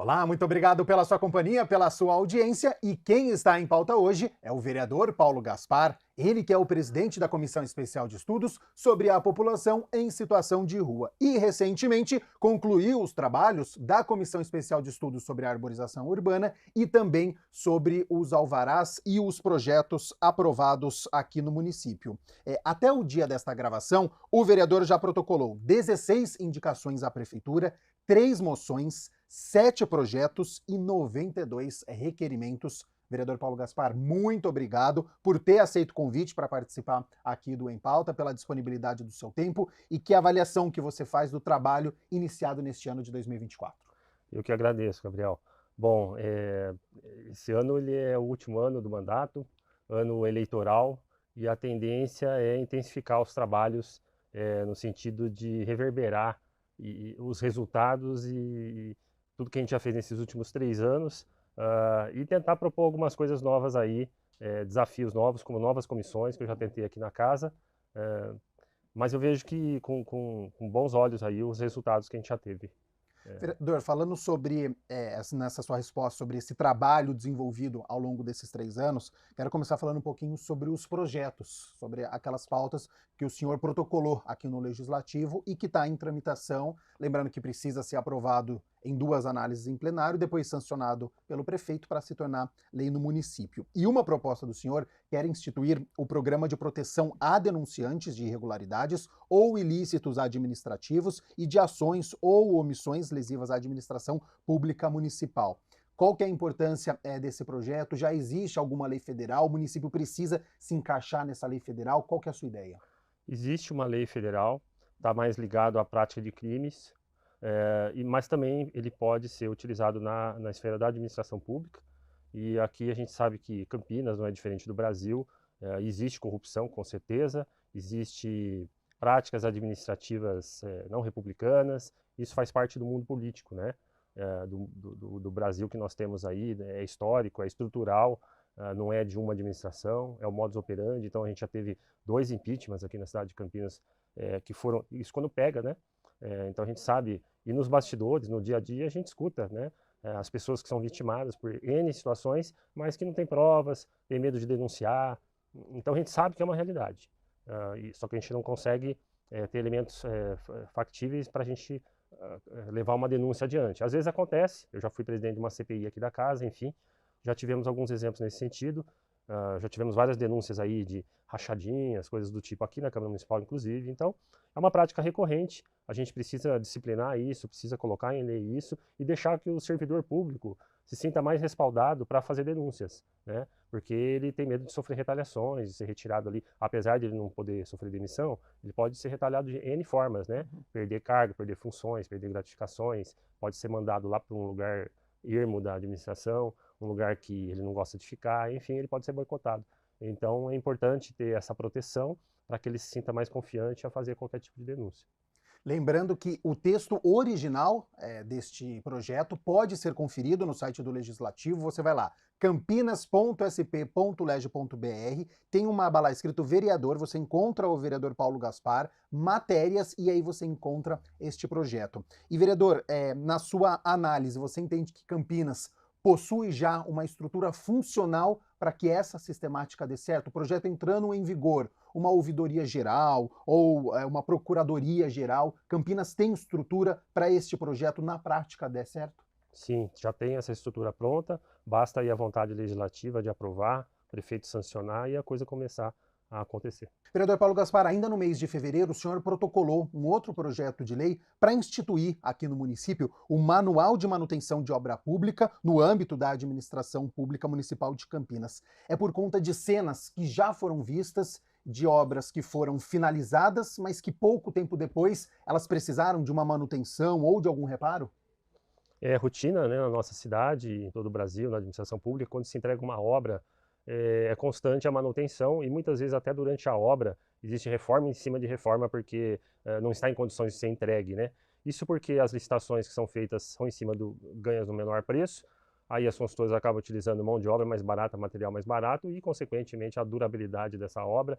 Olá, muito obrigado pela sua companhia, pela sua audiência. E quem está em pauta hoje é o vereador Paulo Gaspar, ele que é o presidente da Comissão Especial de Estudos sobre a População em Situação de Rua. E recentemente concluiu os trabalhos da Comissão Especial de Estudos sobre a Arborização Urbana e também sobre os alvarás e os projetos aprovados aqui no município. Até o dia desta gravação, o vereador já protocolou 16 indicações à Prefeitura, 3 moções, 7 projetos e 92 requerimentos. Vereador Paulo Gaspar, muito obrigado por ter aceito o convite para participar aqui do Em Pauta, pela disponibilidade do seu tempo e que avaliação que você faz do trabalho iniciado neste ano de 2024. Eu que agradeço, Gabriel. Bom, esse ano ele é o último ano do mandato, ano eleitoral, e a tendência é intensificar os trabalhos no sentido de reverberar os resultados e tudo que a gente já fez nesses últimos 3 anos e tentar propor algumas coisas novas aí, desafios novos, como novas comissões que eu já tentei aqui na casa, mas eu vejo que com bons olhos aí os resultados que a gente já teve. Vereador, falando sobre, nessa sua resposta, sobre esse trabalho desenvolvido ao longo desses 3 anos, quero começar falando um pouquinho sobre os projetos, sobre aquelas pautas que o senhor protocolou aqui no Legislativo e que está em tramitação, lembrando que precisa ser aprovado em 2 análises em plenário, depois sancionado pelo prefeito para se tornar lei no município. E uma proposta do senhor quer instituir o programa de proteção a denunciantes de irregularidades ou ilícitos administrativos e de ações ou omissões lesivas à administração pública municipal. Qual que é a importância desse projeto? Já existe alguma lei federal? O município precisa se encaixar nessa lei federal? Qual que é a sua ideia? Existe uma lei federal, está mais ligado à prática de crimes, mas também ele pode ser utilizado na esfera da administração pública. E aqui a gente sabe que Campinas não é diferente do Brasil, existe corrupção, com certeza, existe práticas administrativas não republicanas, isso faz parte do mundo político, né? Do Brasil que nós temos aí, é histórico, é estrutural, não é de uma administração, é o modus operandi. Então a gente já teve 2 impeachments aqui na cidade de Campinas, que foram, isso quando pega, né? Então a gente sabe, e nos bastidores, no dia a dia, a gente escuta, né? As pessoas que são vitimadas por N situações, mas que não têm provas, têm medo de denunciar. Então a gente sabe que é uma realidade, só que a gente não consegue ter elementos factíveis para a gente levar uma denúncia adiante. Às vezes acontece, eu já fui presidente de uma CPI aqui da casa, enfim, já tivemos alguns exemplos nesse sentido, já tivemos várias denúncias aí de rachadinhas, coisas do tipo aqui na Câmara Municipal, inclusive. Então, é uma prática recorrente, a gente precisa disciplinar isso, precisa colocar em lei isso e deixar que o servidor público se sinta mais respaldado para fazer denúncias, né? Porque ele tem medo de sofrer retaliações, de ser retirado ali, apesar de ele não poder sofrer demissão, ele pode ser retaliado de N formas, né? Perder cargo, perder funções, perder gratificações, pode ser mandado lá para um lugar ermo da administração, um lugar que ele não gosta de ficar, enfim, ele pode ser boicotado. Então é importante ter essa proteção para que ele se sinta mais confiante a fazer qualquer tipo de denúncia. Lembrando que o texto original deste projeto pode ser conferido no site do Legislativo. Você vai lá, campinas.sp.leg.br, tem uma aba lá escrito vereador, você encontra o vereador Paulo Gaspar, matérias, e aí você encontra este projeto. E vereador, na sua análise, você entende que Campinas possui já uma estrutura funcional para que essa sistemática dê certo? O projeto entrando em vigor, uma ouvidoria geral ou uma procuradoria geral, Campinas tem estrutura para este projeto na prática dar certo? Sim, já tem essa estrutura pronta, basta aí a vontade legislativa de aprovar, o prefeito sancionar e a coisa começar a acontecer. Vereador Paulo Gaspar, ainda no mês de fevereiro, o senhor protocolou um outro projeto de lei para instituir aqui no município o Manual de Manutenção de Obra Pública no âmbito da Administração Pública Municipal de Campinas. É por conta de cenas que já foram vistas, de obras que foram finalizadas, mas que pouco tempo depois elas precisaram de uma manutenção ou de algum reparo? É rotina, né, na nossa cidade, em todo o Brasil, na administração pública, quando se entrega uma obra, é constante a manutenção e muitas vezes até durante a obra existe reforma em cima de reforma porque não está em condições de ser entregue, né? Isso porque as licitações que são feitas são em cima do ganhas no menor preço, aí as consultoras acabam utilizando mão de obra mais barata, material mais barato e, consequentemente, a durabilidade dessa obra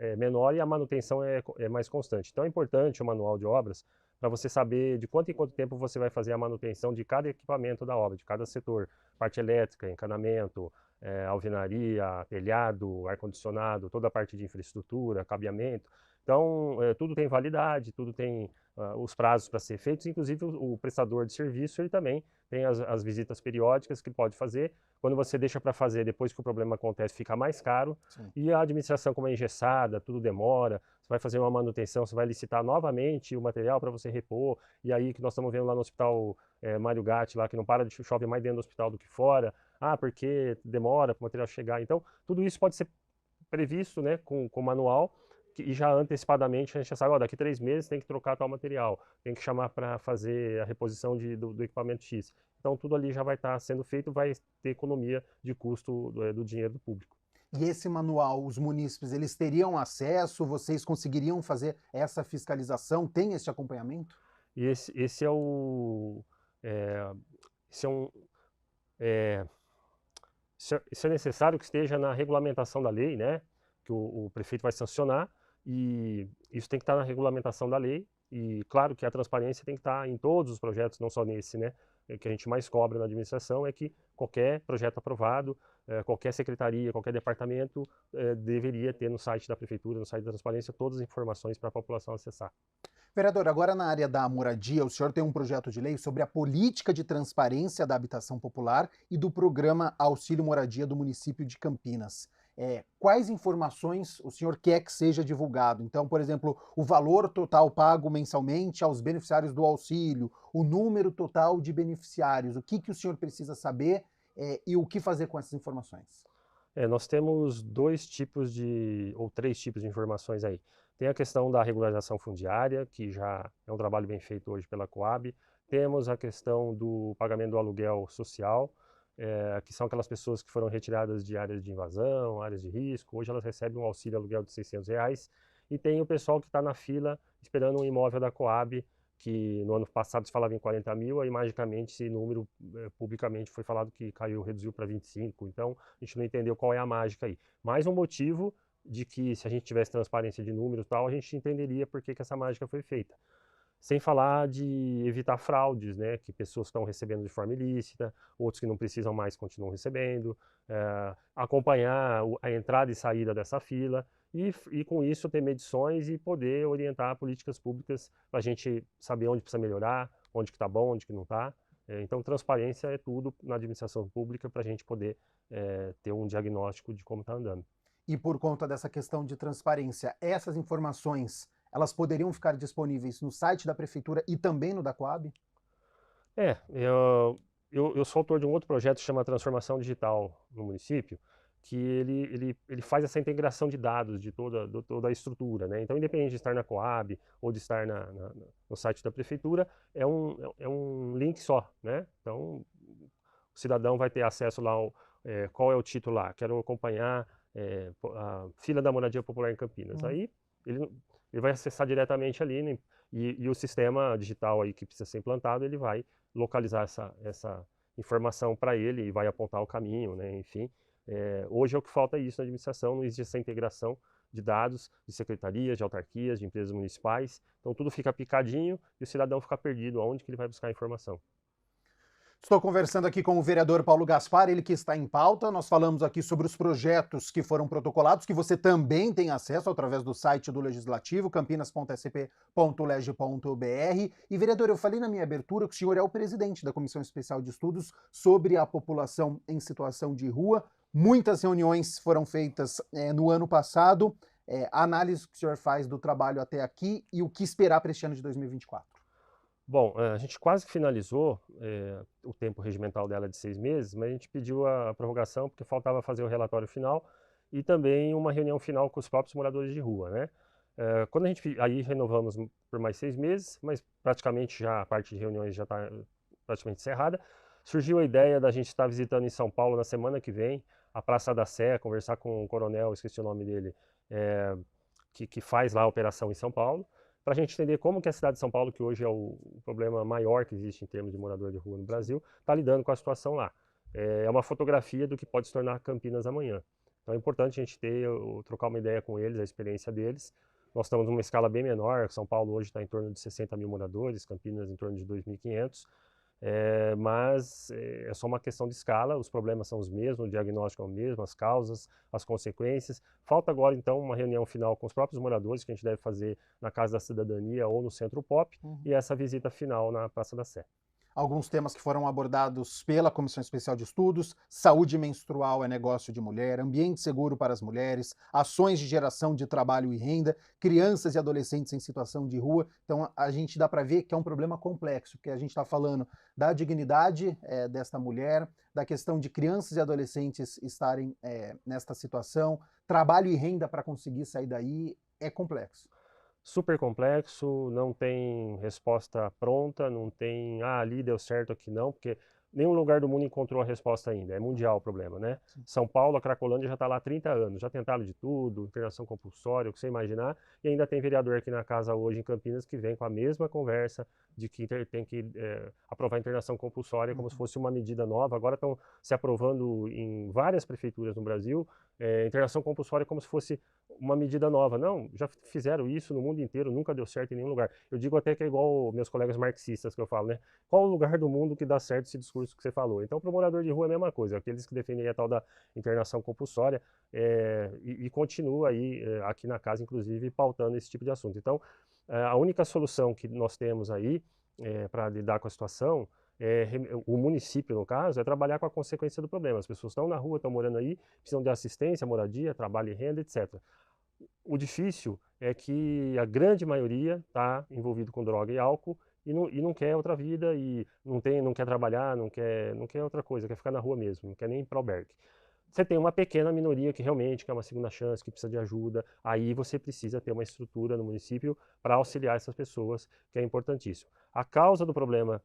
é menor e a manutenção é mais constante. Então é importante o manual de obras para você saber de quanto em quanto tempo você vai fazer a manutenção de cada equipamento da obra, de cada setor, parte elétrica, encanamento, alvenaria, telhado, ar-condicionado, toda a parte de infraestrutura, cabeamento. Então, tudo tem validade, tudo tem os prazos para ser feitos, inclusive o prestador de serviço, ele também tem as visitas periódicas que pode fazer. Quando você deixa para fazer depois que o problema acontece, fica mais caro. Sim. E a administração, como é engessada, tudo demora, você vai fazer uma manutenção, você vai licitar novamente o material para você repor, e aí que nós estamos vendo lá no hospital Mário Gatti, lá que não para de chover mais dentro do hospital do que fora, porque demora para o material chegar. Então, tudo isso pode ser previsto, né, com manual, e já antecipadamente a gente já sabe, daqui 3 meses tem que trocar tal material, tem que chamar para fazer a reposição do equipamento X. Então tudo ali já vai estar sendo feito, vai ter economia de custo do dinheiro público. E esse manual, os munícipes, eles teriam acesso? Vocês conseguiriam fazer essa fiscalização? Tem esse acompanhamento? E esse é o... esse é um... isso é necessário que esteja na regulamentação da lei, né? Que o prefeito vai sancionar, e isso tem que estar na regulamentação da lei, e claro que a transparência tem que estar em todos os projetos, não só nesse, né? O que a gente mais cobra na administração é que qualquer projeto aprovado, qualquer secretaria, qualquer departamento deveria ter no site da prefeitura, no site da transparência, todas as informações para a população acessar. Vereador, agora na área da moradia, o senhor tem um projeto de lei sobre a política de transparência da habitação popular e do programa Auxílio Moradia do município de Campinas. Quais informações o senhor quer que seja divulgado? Então, por exemplo, o valor total pago mensalmente aos beneficiários do auxílio, o número total de beneficiários, o que o senhor precisa saber e o que fazer com essas informações? Nós temos 2 tipos ou 3 tipos de informações aí. Tem a questão da regularização fundiária, que já é um trabalho bem feito hoje pela Coab. Temos a questão do pagamento do aluguel social, que são aquelas pessoas que foram retiradas de áreas de invasão, áreas de risco. Hoje elas recebem um auxílio aluguel de R$600. E tem o pessoal que está na fila esperando um imóvel da Coab, que no ano passado se falava em 40 mil, aí magicamente esse número publicamente foi falado que caiu, reduziu para 25, então a gente não entendeu qual é a mágica aí. Mais um motivo de que se a gente tivesse transparência de números e tal, a gente entenderia por que essa mágica foi feita. Sem falar de evitar fraudes, né, que pessoas estão recebendo de forma ilícita, outros que não precisam mais continuam recebendo, acompanhar a entrada e saída dessa fila, e com isso ter medições e poder orientar políticas públicas para a gente saber onde precisa melhorar, onde que está bom, onde que não está. Então transparência é tudo na administração pública para a gente poder ter um diagnóstico de como está andando. E por conta dessa questão de transparência, essas informações, elas poderiam ficar disponíveis no site da prefeitura e também no da Coab? Eu sou autor de um outro projeto que chama Transformação Digital no município, que ele faz essa integração de dados de toda a estrutura, né? Então, independente de estar na Coab ou de estar no site da prefeitura, é um link só, né? Então, o cidadão vai ter acesso lá qual é o título lá, quero acompanhar a fila da moradia popular em Campinas. Aí ele vai acessar diretamente ali, né? E o sistema digital aí que precisa ser implantado, ele vai localizar essa informação para ele e vai apontar o caminho, né? Enfim, hoje é o que falta isso na administração, não existe essa integração de dados de secretarias, de autarquias, de empresas municipais, então tudo fica picadinho e o cidadão fica perdido aonde que ele vai buscar a informação. Estou conversando aqui com o vereador Paulo Gaspar, ele que está em pauta. Nós falamos aqui sobre os projetos que foram protocolados, que você também tem acesso através do site do Legislativo, campinas.sp.leg.br. E, vereador, eu falei na minha abertura que o senhor é o presidente da Comissão Especial de Estudos sobre a população em situação de rua. Muitas reuniões foram feitas no ano passado. A análise que o senhor faz do trabalho até aqui e o que esperar para este ano de 2024. Bom, a gente quase que finalizou o tempo regimental dela de 6 meses, mas a gente pediu a prorrogação porque faltava fazer o relatório final e também uma reunião final com os próprios moradores de rua, né? Quando aí renovamos por mais 6 meses, mas praticamente já a parte de reuniões já está praticamente encerrada, surgiu a ideia da gente estar visitando em São Paulo na semana que vem a Praça da Sé, conversar com o coronel, esqueci o nome dele, que faz lá a operação em São Paulo, para a gente entender como que a cidade de São Paulo, que hoje é o problema maior que existe em termos de morador de rua no Brasil, está lidando com a situação lá. É uma fotografia do que pode se tornar Campinas amanhã. Então é importante a gente trocar uma ideia com eles, a experiência deles, Nós estamos numa escala bem menor, São Paulo hoje está em torno de 60 mil moradores, Campinas em torno de 2.500, mas é só uma questão de escala, os problemas são os mesmos, o diagnóstico é o mesmo, as causas, as consequências. Falta agora, então, uma reunião final com os próprios moradores, que a gente deve fazer na Casa da Cidadania ou no Centro Pop, e essa visita final na Praça da Sé. Alguns temas que foram abordados pela Comissão Especial de Estudos: saúde menstrual é negócio de mulher, ambiente seguro para as mulheres, ações de geração de trabalho e renda, crianças e adolescentes em situação de rua. Então a gente dá para ver que é um problema complexo, porque a gente está falando da dignidade desta mulher, da questão de crianças e adolescentes estarem nesta situação, trabalho e renda para conseguir sair daí, é complexo. Super complexo, não tem resposta pronta, não tem, ali deu certo, aqui não, porque nenhum lugar do mundo encontrou a resposta ainda, é mundial o problema, né? Sim. São Paulo, a Cracolândia já está lá há 30 anos, já tentaram de tudo, internação compulsória, o que você imaginar, e ainda tem vereador aqui na casa hoje em Campinas que vem com a mesma conversa de que tem que aprovar a internação compulsória como se fosse uma medida nova. Agora estão se aprovando em várias prefeituras no Brasil, internação compulsória como se fosse uma medida nova. Não, já fizeram isso no mundo inteiro, nunca deu certo em nenhum lugar. Eu digo até que é igual meus colegas marxistas que eu falo, né? Qual o lugar do mundo que dá certo esse discurso que você falou? Então, para o morador de rua é a mesma coisa, aqueles que defendem a tal da internação compulsória, e continua aí, aqui na casa, inclusive, pautando esse tipo de assunto. Então, a única solução que nós temos aí para lidar com a situação, o município, no caso, é trabalhar com a consequência do problema. As pessoas estão na rua, estão morando aí, precisam de assistência, moradia, trabalho e renda, etc. O difícil é que a grande maioria está envolvido com droga e álcool e não quer outra vida, e não quer trabalhar, não quer outra coisa, quer ficar na rua mesmo, não quer nem ir para albergue. Você tem uma pequena minoria que realmente quer uma segunda chance, que precisa de ajuda, aí você precisa ter uma estrutura no município para auxiliar essas pessoas, que é importantíssimo. A causa do problema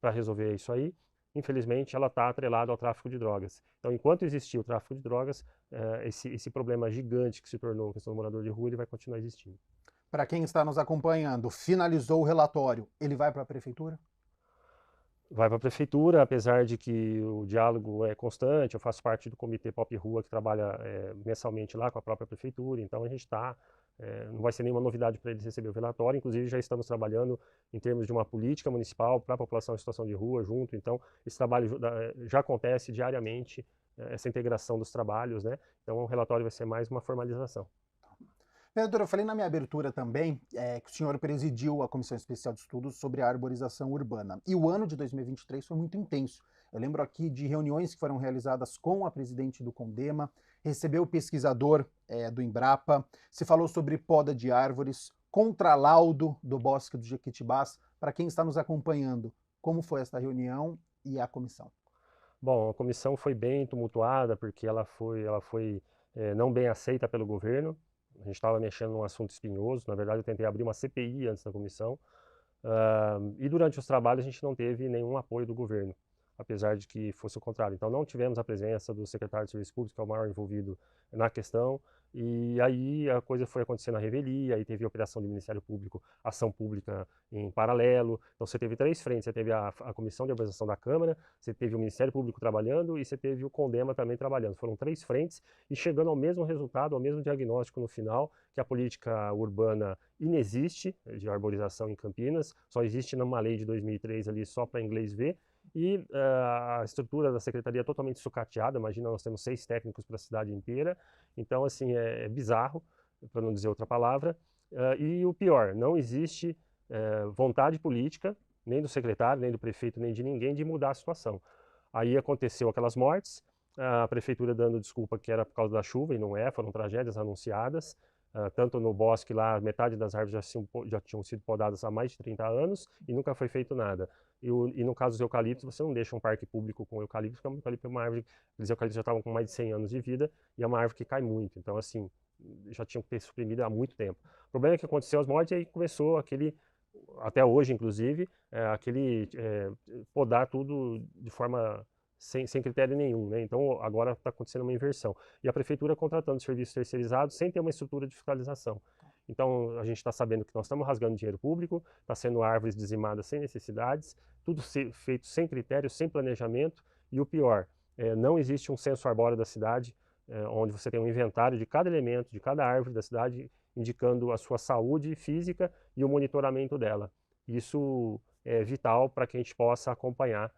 para resolver isso aí, infelizmente, ela está atrelada ao tráfico de drogas. Então, enquanto existir o tráfico de drogas, esse problema gigante que se tornou a questão do morador de rua, ele vai continuar existindo. Para quem está nos acompanhando, finalizou o relatório, ele vai para a prefeitura? Vai para a prefeitura, apesar de que o diálogo é constante. Eu faço parte do comitê Pop Rua, que trabalha mensalmente lá com a própria prefeitura, então a gente está, não vai ser nenhuma novidade para eles receber o relatório. Inclusive já estamos trabalhando em termos de uma política municipal para a população em situação de rua junto, então esse trabalho já acontece diariamente, essa integração dos trabalhos, né? Então o relatório vai ser mais uma formalização. Vereador, eu falei na minha abertura também que o senhor presidiu a Comissão Especial de Estudos sobre a Arborização Urbana. E o ano de 2023 foi muito intenso. Eu lembro aqui de reuniões que foram realizadas com a presidente do CONDEMA, recebeu o pesquisador do Embrapa, se falou sobre poda de árvores, contralaudo do Bosque dos Jequitibás. Para quem está nos acompanhando, como foi esta reunião e a comissão? Bom, a comissão foi bem tumultuada, porque ela foi não bem aceita pelo governo. A gente estava mexendo num assunto espinhoso. Na verdade, eu tentei abrir uma CPI antes da comissão. E durante os trabalhos a gente não teve nenhum apoio do governo, apesar de que fosse o contrário. Então não tivemos a presença do secretário de Serviços Públicos, que é o maior envolvido na questão, e aí a coisa foi acontecendo na revelia, aí teve a operação do Ministério Público, ação pública em paralelo. Então você teve três frentes: você teve a Comissão de Organização da Câmara, você teve o Ministério Público trabalhando e você teve o CONDEMA também trabalhando. Foram três frentes e chegando ao mesmo resultado, ao mesmo diagnóstico no final, que a política urbana inexiste de arborização em Campinas, só existe numa lei de 2003 ali só para inglês ver, e a estrutura da secretaria é totalmente sucateada. Imagina, nós temos 6 técnicos para a cidade inteira, então assim, é bizarro, para não dizer outra palavra, e o pior, não existe vontade política, nem do secretário, nem do prefeito, nem de ninguém, de mudar a situação. Aí aconteceu aquelas mortes, a prefeitura dando desculpa que era por causa da chuva, e não é, foram tragédias anunciadas. Tanto no bosque lá, metade das árvores já tinham sido podadas há mais de 30 anos e nunca foi feito nada. E no caso dos eucaliptos, você não deixa um parque público com eucaliptos, porque o eucalipto é uma árvore, os eucaliptos já estavam com mais de 100 anos de vida, e é uma árvore que cai muito. Então, assim, já tinham que ter suprimido há muito tempo. O problema é que aconteceu as mortes e aí começou aquele, até hoje inclusive, podar tudo de forma sem critério nenhum, né? Então agora está acontecendo uma inversão. E a prefeitura contratando serviços terceirizados sem ter uma estrutura de fiscalização. Então a gente está sabendo que nós estamos rasgando dinheiro público, está sendo árvores dizimadas sem necessidades, tudo feito sem critério, sem planejamento, e o pior, não existe um censo arbóreo da cidade, onde você tem um inventário de cada elemento, de cada árvore da cidade, indicando a sua saúde física e o monitoramento dela. Isso é vital para que a gente possa acompanhar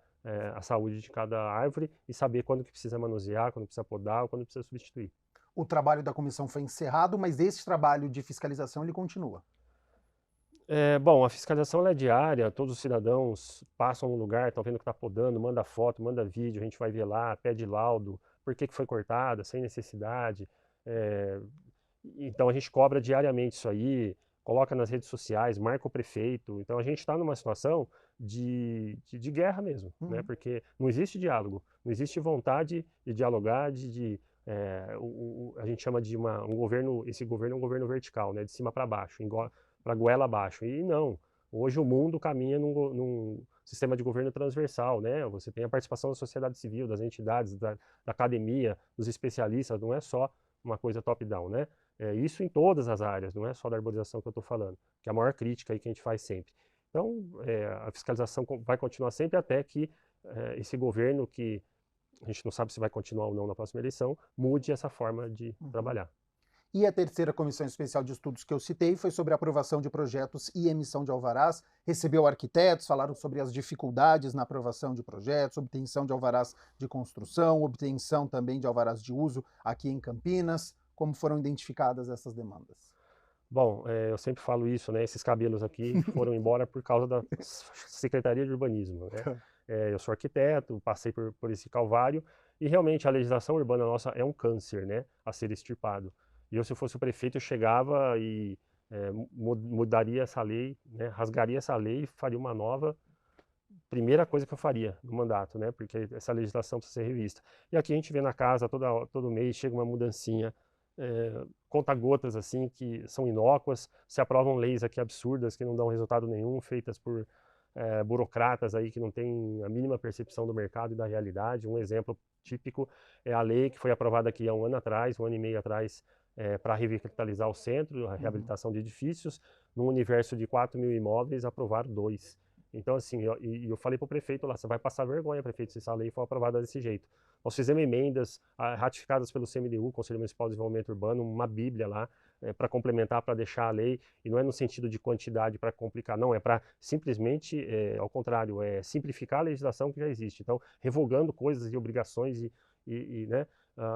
a saúde de cada árvore e saber quando que precisa manusear, quando precisa podar ou quando precisa substituir. O trabalho da comissão foi encerrado, mas esse trabalho de fiscalização ele continua. Bom, a fiscalização ela é diária, todos os cidadãos passam no lugar, estão vendo que está podando, manda foto, manda vídeo, a gente vai ver lá, pede laudo, por que que foi cortada, sem necessidade. É, então a gente cobra diariamente isso aí, coloca nas redes sociais, marca o prefeito. Então a gente está numa situação de guerra mesmo, né? Porque não existe diálogo, não existe vontade de dialogar, a gente chama de um governo, esse governo é um governo vertical, né? De cima para baixo, para goela abaixo. E não, hoje o mundo caminha num sistema de governo transversal, né? Você tem a participação da sociedade civil, das entidades, da academia, dos especialistas, não é só uma coisa top-down, né? Isso em todas as áreas, não é só da arborização que eu estou falando, que é a maior crítica aí que a gente faz sempre. Então, a fiscalização vai continuar sempre até que esse governo, que a gente não sabe se vai continuar ou não na próxima eleição, mude essa forma de trabalhar. E a terceira comissão especial de estudos que eu citei foi sobre a aprovação de projetos e emissão de alvarás. Recebeu arquitetos, falaram sobre as dificuldades na aprovação de projetos, obtenção de alvarás de construção, obtenção também de alvarás de uso aqui em Campinas. Como foram identificadas essas demandas? Bom, eu sempre falo isso, né? Esses cabelos aqui foram embora por causa da Secretaria de Urbanismo, né? Eu sou arquiteto, passei por esse calvário e realmente a legislação urbana nossa é um câncer, né? A ser extirpado. E eu, se eu fosse o prefeito, eu chegava e mudaria essa lei, né? Rasgaria essa lei e faria uma nova. Primeira coisa que eu faria no mandato, né? Porque essa legislação precisa ser revista. E aqui a gente vê na casa, todo mês chega uma mudancinha, conta-gotas assim, que são inócuas, se aprovam leis aqui absurdas que não dão resultado nenhum, feitas por burocratas aí que não têm a mínima percepção do mercado e da realidade. Um exemplo típico é a lei que foi aprovada aqui há um ano atrás, um ano e meio atrás, para revitalizar o centro, a reabilitação de edifícios. Num universo de 4.000 imóveis, aprovaram 2. Então, assim, eu falei para o prefeito lá, você vai passar vergonha, prefeito, se essa lei for aprovada desse jeito. Nós fizemos emendas ratificadas pelo CMDU, Conselho Municipal de Desenvolvimento Urbano, uma bíblia lá, para complementar, para deixar a lei, e não é no sentido de quantidade para complicar, não, é para simplesmente, ao contrário, simplificar a legislação que já existe. Então, revogando coisas e obrigações né?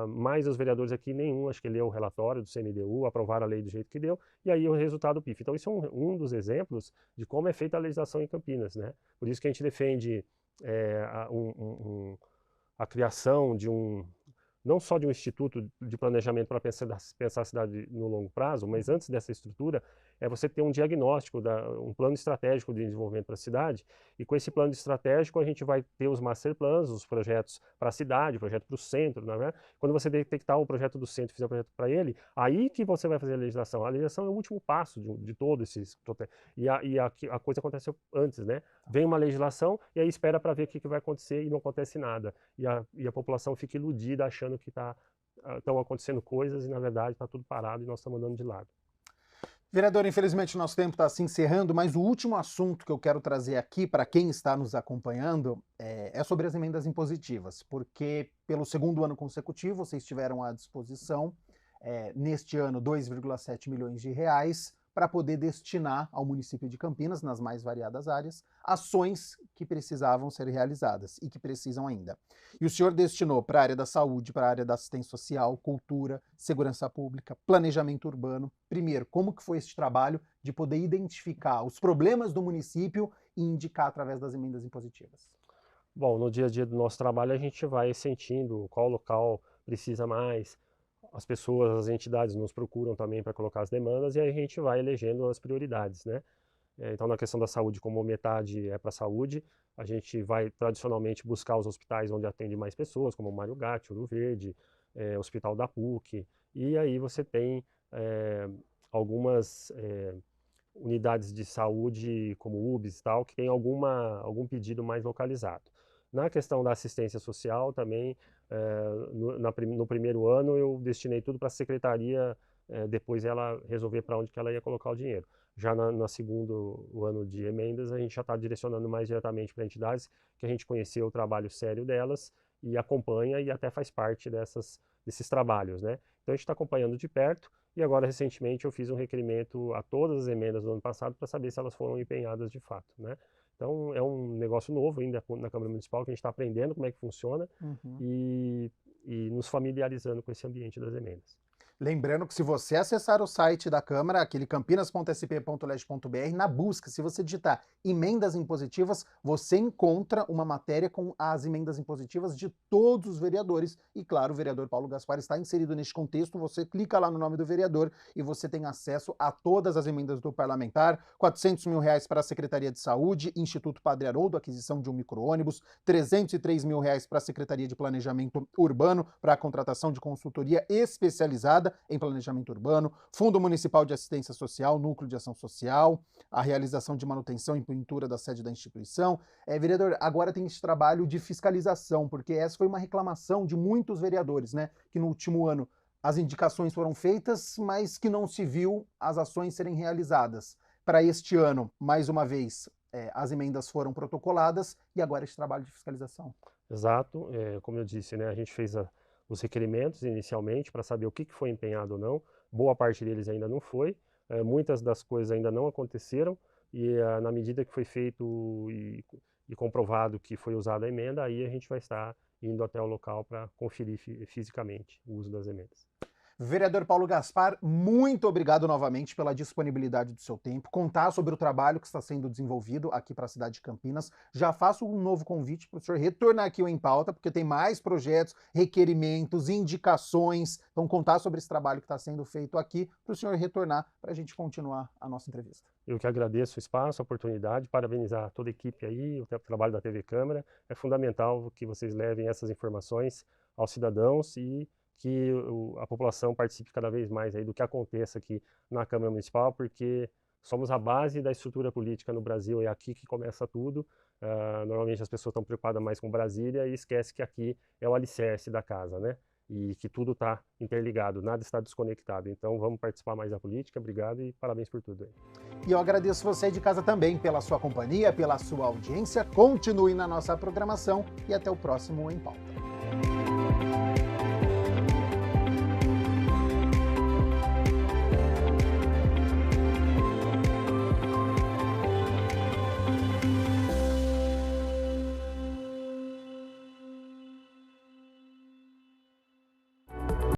Mas os vereadores aqui, nenhum, acho que leu o relatório do CMDU, aprovaram a lei do jeito que deu, e aí o resultado PIF. Então, isso é um dos exemplos de como é feita a legislação em Campinas, né? Por isso que a gente defende a criação de não só de um instituto de planejamento para pensar a cidade no longo prazo, mas antes dessa estrutura, é você ter um diagnóstico, um plano estratégico de desenvolvimento para a cidade, e com esse plano estratégico a gente vai ter os master plans, os projetos para a cidade, o projeto para o centro, né? Quando você detectar o projeto do centro e fizer o projeto para ele, aí que você vai fazer a legislação. A legislação é o último passo de todos esses projetos. E a coisa aconteceu antes, né? Vem uma legislação e aí espera para ver o que vai acontecer e não acontece nada. E a população fica iludida achando que estão acontecendo coisas e na verdade está tudo parado e nós estamos andando de lado. Vereador, infelizmente o nosso tempo está se encerrando, mas o último assunto que eu quero trazer aqui para quem está nos acompanhando é sobre as emendas impositivas, porque pelo segundo ano consecutivo vocês tiveram à disposição, neste ano, 2,7 milhões de reais para poder destinar ao município de Campinas, nas mais variadas áreas, ações que precisavam ser realizadas e que precisam ainda. E o senhor destinou para a área da saúde, para a área da assistência social, cultura, segurança pública, planejamento urbano. Primeiro, como que foi esse trabalho de poder identificar os problemas do município e indicar através das emendas impositivas? Bom, no dia a dia do nosso trabalho a gente vai sentindo qual local precisa mais, as pessoas, as entidades nos procuram também para colocar as demandas e aí a gente vai elegendo as prioridades, né? Então, na questão da saúde, como metade é para a saúde, a gente vai tradicionalmente buscar os hospitais onde atende mais pessoas, como Mário Gatti, Ouro Verde, Hospital da PUC, e aí você tem algumas unidades de saúde, como UBS e tal, que tem algum pedido mais localizado. Na questão da assistência social também, no primeiro ano eu destinei tudo para a secretaria, depois ela resolver para onde que ela ia colocar o dinheiro. Já no segundo ano de emendas, a gente já está direcionando mais diretamente para entidades que a gente conheceu o trabalho sério delas e acompanha e até faz parte desses trabalhos, né? Então a gente está acompanhando de perto e agora, recentemente, eu fiz um requerimento a todas as emendas do ano passado para saber se elas foram empenhadas de fato, né? Então, é um negócio novo ainda na Câmara Municipal, que a gente está aprendendo como é que funciona e nos familiarizando com esse ambiente das emendas. Lembrando que se você acessar o site da Câmara, aquele campinas.sp.leg.br, na busca, se você digitar emendas impositivas, você encontra uma matéria com as emendas impositivas de todos os vereadores. E claro, o vereador Paulo Gaspar está inserido neste contexto. Você clica lá no nome do vereador e você tem acesso a todas as emendas do parlamentar. R$400 mil para a Secretaria de Saúde, Instituto Padre Haroldo, aquisição de um micro-ônibus, R$303 mil para a Secretaria de Planejamento Urbano, para a contratação de consultoria especializada em planejamento urbano, Fundo Municipal de Assistência Social, Núcleo de Ação Social, a realização de manutenção e pintura da sede da instituição. Vereador, agora tem esse trabalho de fiscalização, porque essa foi uma reclamação de muitos vereadores, né? Que no último ano as indicações foram feitas, mas que não se viu as ações serem realizadas. Para este ano, mais uma vez, as emendas foram protocoladas e agora esse trabalho de fiscalização. Exato, como eu disse, né, a gente fez os requerimentos inicialmente para saber o que foi empenhado ou não. Boa parte deles ainda não foi, muitas das coisas ainda não aconteceram e na medida que foi feito e comprovado que foi usada a emenda, aí a gente vai estar indo até o local para conferir fisicamente o uso das emendas. Vereador Paulo Gaspar, muito obrigado novamente pela disponibilidade do seu tempo, contar sobre o trabalho que está sendo desenvolvido aqui para a cidade de Campinas. Já faço um novo convite para o senhor retornar aqui ao Em Pauta, porque tem mais projetos, requerimentos, indicações. Então, contar sobre esse trabalho que está sendo feito aqui para o senhor retornar para a gente continuar a nossa entrevista. Eu que agradeço o espaço, a oportunidade, parabenizar toda a equipe aí, o trabalho da TV Câmara. É fundamental que vocês levem essas informações aos cidadãos e que a população participe cada vez mais aí do que aconteça aqui na Câmara Municipal, porque somos a base da estrutura política no Brasil, é aqui que começa tudo. Normalmente as pessoas estão preocupadas mais com Brasília e esquecem que aqui é o alicerce da casa, né? E que tudo está interligado, nada está desconectado. Então vamos participar mais da política. Obrigado e parabéns por tudo aí. E eu agradeço você de casa também pela sua companhia, pela sua audiência. Continue na nossa programação e até o próximo Em Pauta.